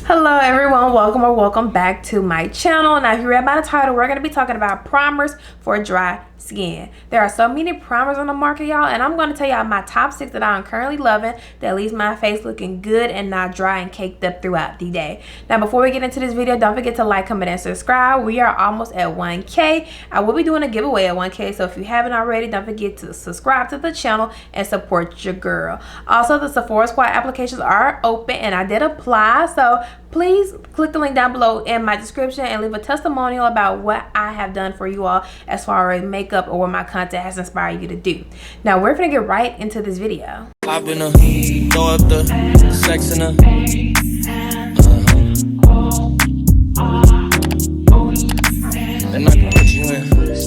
Hello everyone, welcome back to my channel. Now if you read by the title, we're going to be talking about primers for dry skin. There are so many primers on the market, y'all, and I'm going to tell y'all my top 6 that I'm currently loving that leaves my face looking good and not dry and caked up throughout the day. Now before we get into this video, don't forget to like, comment, and subscribe. We are almost at 1K. I will be doing a giveaway at 1K, so if you haven't already, don't forget to subscribe to the channel and support your girl. Also, the Sephora Squad applications are open and I did apply, so please click the link down below in my description and leave a testimonial about what I have done for you all as far as makeup or what my content has inspired you to do. Now we're gonna get right into this video. I've been throw up the sex in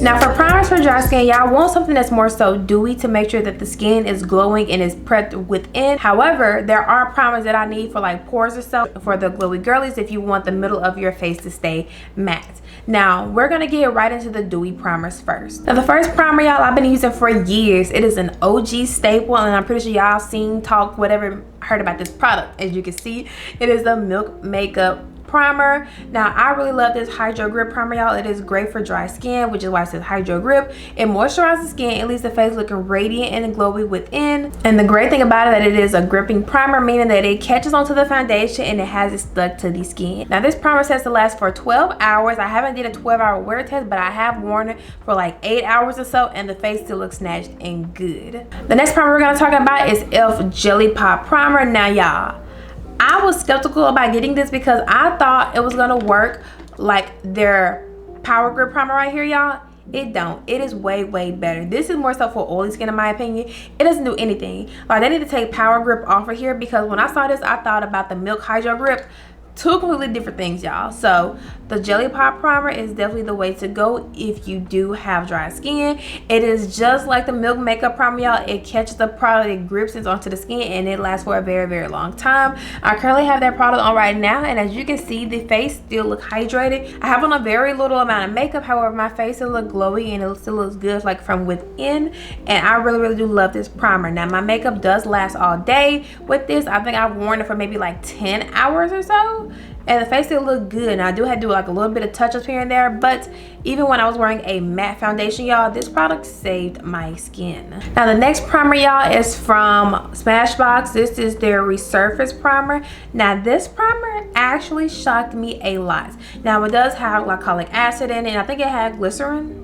Now for primers for dry skin, y'all want something that's more so dewy to make sure that the skin is glowing and is prepped within. However, there are primers that I need for like pores or so for the glowy girlies if you want the middle of your face to stay matte. Now we're gonna get right into the dewy primers first. Now the first primer, y'all, I've been using for years. It is an OG staple and I'm pretty sure y'all seen, talk, whatever, heard about this product. As you can see, it is the Milk Makeup Primer. Now I really love this HydroGrip Primer, y'all. It is great for dry skin, which is why it says HydroGrip. It moisturizes the skin, it leaves the face looking radiant and glowy within. And the great thing about it is that it is a gripping primer, meaning that it catches onto the foundation and it has it stuck to the skin. Now this primer says to last for 12 hours. I haven't did a 12-hour wear test, but I have worn it for like 8 hours or so and the face still looks snatched and good. The next primer we're going to talk about is e.l.f. Jelly Pop Primer. Now y'all, I was skeptical about getting this because I thought it was gonna work like their Power Grip Primer right here, y'all. It don't. It is way better. This is more so for oily skin in my opinion. It doesn't do anything. Like they need to take Power Grip off of here because when I saw this, I thought about the Milk Hydro Grip. Two completely different things, y'all. So the Jelly Pop Primer is definitely the way to go if you do have dry skin. It is just like the Milk Makeup Primer, y'all. It catches the product, it grips it onto the skin, and it lasts for a very long time. I currently have that product on right now, and as you can see, the face still look hydrated. I have on a very little amount of makeup, however my face will look glowy and it still looks good like from within, and I really do love this primer. Now my makeup does last all day with this. I think I've worn it for maybe like 10 hours or so, and the face still look good. And I do have to do like a little bit of touch-ups here and there, but even when I was wearing a matte foundation, y'all, this product saved my skin. Now the next primer, y'all, is from Smashbox. This is their Resurface Primer. Now this primer actually shocked me a lot. Now it does have glycolic acid in it, and I think it had glycerin.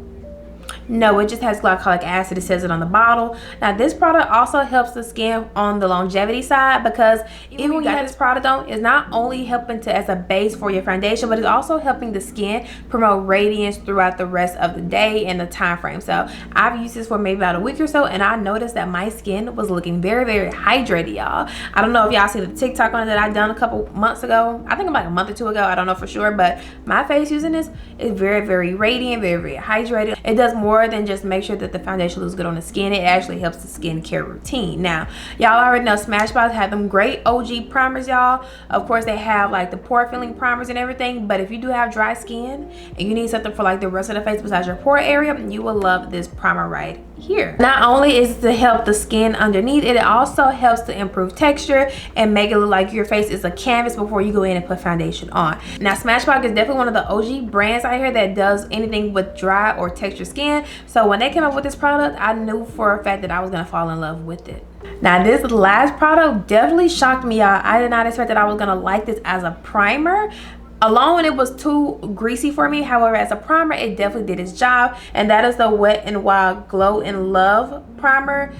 No, it just has glycolic acid. It says it on the bottle. Now this product also helps the skin on the longevity side because even when you have this product on, it's not only helping to as a base for your foundation, but it's also helping the skin promote radiance throughout the rest of the day and the time frame. So I've used this for maybe about a week or so, and I noticed that my skin was looking very hydrated, y'all. I don't know if y'all see the TikTok on it that I done a couple months ago. I think like a month or two ago. I don't know for sure, but my face using this is very radiant, very hydrated. It does more than just make sure that the foundation looks good on the skin. It actually helps the skincare routine. Now y'all already know Smashbox have them great OG primers, y'all. Of course they have like the pore filling primers and everything, but if you do have dry skin and you need something for like the rest of the face besides your pore area, you will love this primer right here. Not only is it to help the skin underneath, it also helps to improve texture and make it look like your face is a canvas before you go in and put foundation on. Now Smashbox is definitely one of the OG brands out here that does anything with dry or textured skin. So when they came up with this product, I knew for a fact that I was gonna fall in love with it. Now this last product definitely shocked me, y'all. I did not expect that I was gonna like this as a primer. Alone, it was too greasy for me. However, as a primer, it definitely did its job, and that is the Wet n Wild Glow in Love primer.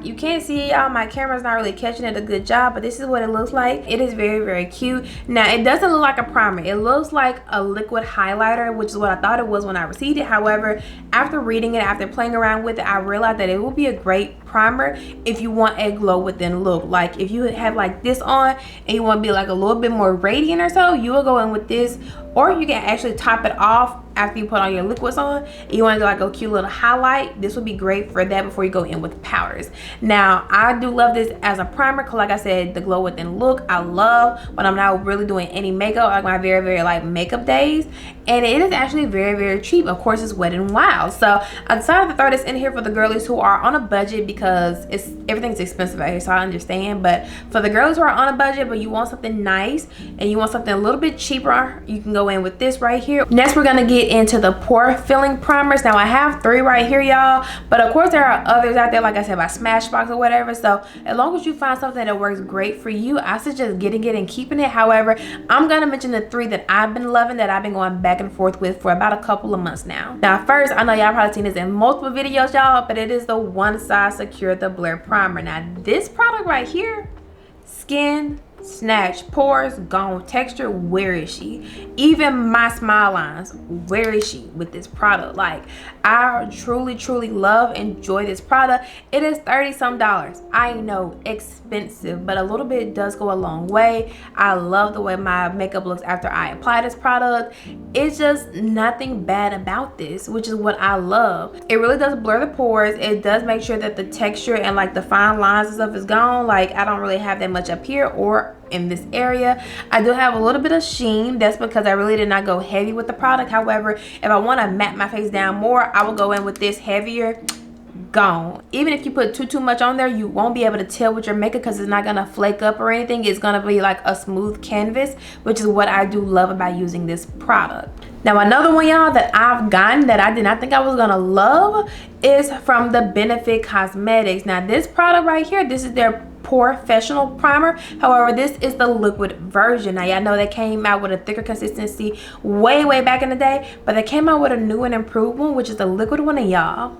You can't see, y'all, my camera's not really catching it a good job, but this is what it looks like. It is very cute. Now it doesn't look like a primer, it looks like a liquid highlighter, which is what I thought it was when I received it. However, after reading it, after playing around with it, I realized that it will be a great primer if you want a glow within look. Like if you have like this on and you want to be like a little bit more radiant or so, you will go in with this, or you can actually top it off after you put all your liquids on and you want to do like a cute little highlight, this would be great for that before you go in with powders. Now I do love this as a primer because like I said, the glow within look I love when I'm not really doing any makeup, like my very light makeup days, and it is actually very cheap. Of course, it's Wet n Wild, so I decided to throw this in here for the girlies who are on a budget because everything's expensive out here, so I understand. But for the girls who are on a budget but you want something nice and you want something a little bit cheaper, you can go in with this right here. Next, we're gonna get into the pore filling primers. Now I have 3 right here, y'all, but of course there are others out there, like I said, by Smashbox or whatever. So as long as you find something that works great for you, I suggest getting it and keeping it. However, I'm gonna mention the 3 that I've been loving, that I've been going back and forth with for about a couple of months now. Now first, I know y'all probably seen this in multiple videos, y'all, but it is the One Size Secure the Blur Primer. Now this product right here, skin snatch, pores gone, texture, where is she? Even my smile lines, where is she with this product? Like, I truly love, enjoy this product. It is $30-some. I know, expensive, but a little bit does go a long way. I love the way my makeup looks after I apply this product. It's just nothing bad about this, which is what I love. It really does blur the pores. It does make sure that the texture and like the fine lines and stuff is gone. Like, I don't really have that much up here or in this area. I do have a little bit of sheen. That's because I really did not go heavy with the product. However, if I want to matte my face down more, I will go in with this heavier. Gone. Even if you put too much on there, you won't be able to tell with your makeup because it's not gonna flake up or anything. It's gonna be like a smooth canvas, which is what I do love about using this product. Now another one, y'all, that I've gotten that I did not think I was gonna love is from the Benefit Cosmetics. Now this product right here, this is their Porefessional Primer. However, this is the liquid version. Now y'all know they came out with a thicker consistency way back in the day, but they came out with a new and improved one, which is the liquid one. And y'all,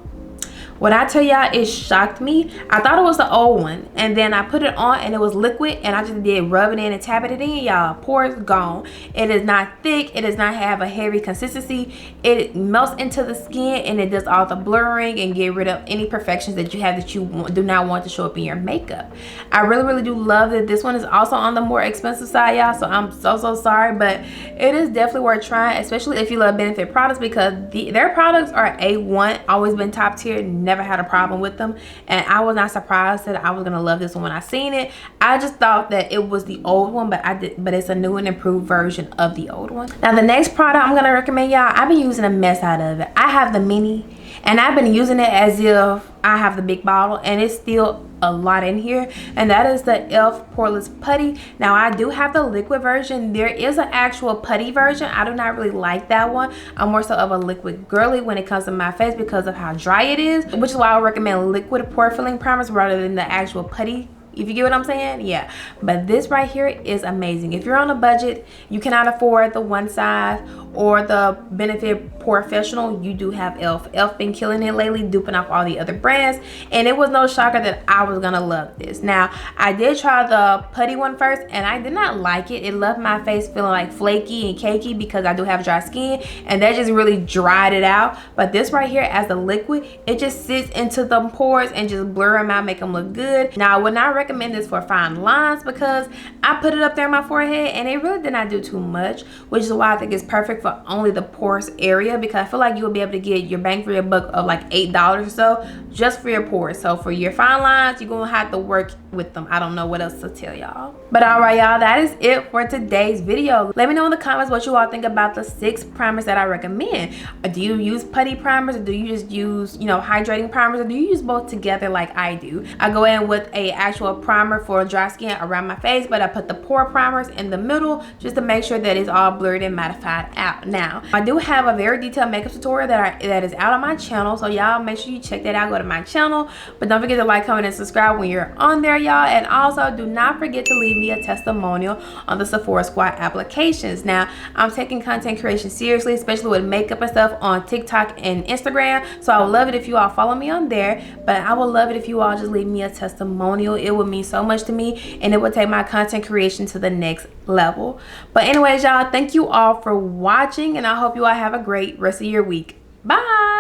when I tell y'all, it shocked me. I thought it was the old one, and then I put it on and it was liquid, and I just did rub it in and tap it in, y'all. Pores gone. It is not thick. It does not have a heavy consistency. It melts into the skin and it does all the blurring and get rid of any imperfections that you have that you do not want to show up in your makeup. I really do love that this one is also on the more expensive side, y'all, so I'm so sorry, but it is definitely worth trying, especially if you love Benefit products, because their products are A1, always been top tier, never had a problem with them, and I was not surprised that I was gonna love this one when I seen it. I just thought that it was the old one, but it's a new and improved version of the old one. Now the next product I'm gonna recommend y'all, I've been using a mess out of it. I have the mini, and I've been using it as if I have the big bottle, and it's still a lot in here, and that is the e.l.f. Poreless Putty. Now I do have the liquid version. There is an actual putty version. I do not really like that one. I'm more so of a liquid girly when it comes to my face because of how dry it is, which is why I recommend liquid pore filling primers rather than the actual putty, if you get what I'm saying. Yeah, but this right here is amazing. If you're on a budget, you cannot afford the One Size or the Benefit Porefessional, you do have e.l.f. e.l.f. been killing it lately, duping off all the other brands, and it was no shocker that I was gonna love this. Now I did try the putty one first, and I did not like it. It left my face feeling like flaky and cakey because I do have dry skin, and that just really dried it out. But this right here as the liquid, it just sits into the pores and just blur them out, make them look good. Now I would not recommend this for fine lines because I put it up there on my forehead and it really did not do too much, which is why I think it's perfect for only the pores area, because I feel like you will be able to get your bang for your buck of like $8 or so just for your pores. So for your fine lines, you're gonna have to work with them. I don't know what else to tell y'all. But all right, y'all, that is it for today's video. Let me know in the comments what you all think about the 6 primers that I recommend. Do you use putty primers, or do you just use, you know, hydrating primers, or do you use both together like I do? I go in with a actual primer for dry skin around my face, but I put the pore primers in the middle just to make sure that it's all blurred and mattified out. Now I do have a very detailed makeup tutorial that is out on my channel, so y'all make sure you check that out. Go to my channel, but don't forget to like, comment, and subscribe when you're on there, y'all. And also do not forget to leave me a testimonial on the Sephora Squad applications. Now I'm taking content creation seriously, especially with makeup and stuff, on TikTok and Instagram, so I would love it if you all follow me on there, but I would love it if you all just leave me a testimonial. It would mean so much to me, and it would take my content creation to the next level. But anyways, y'all, thank you all for watching, and I hope you all have a great rest of your week. Bye.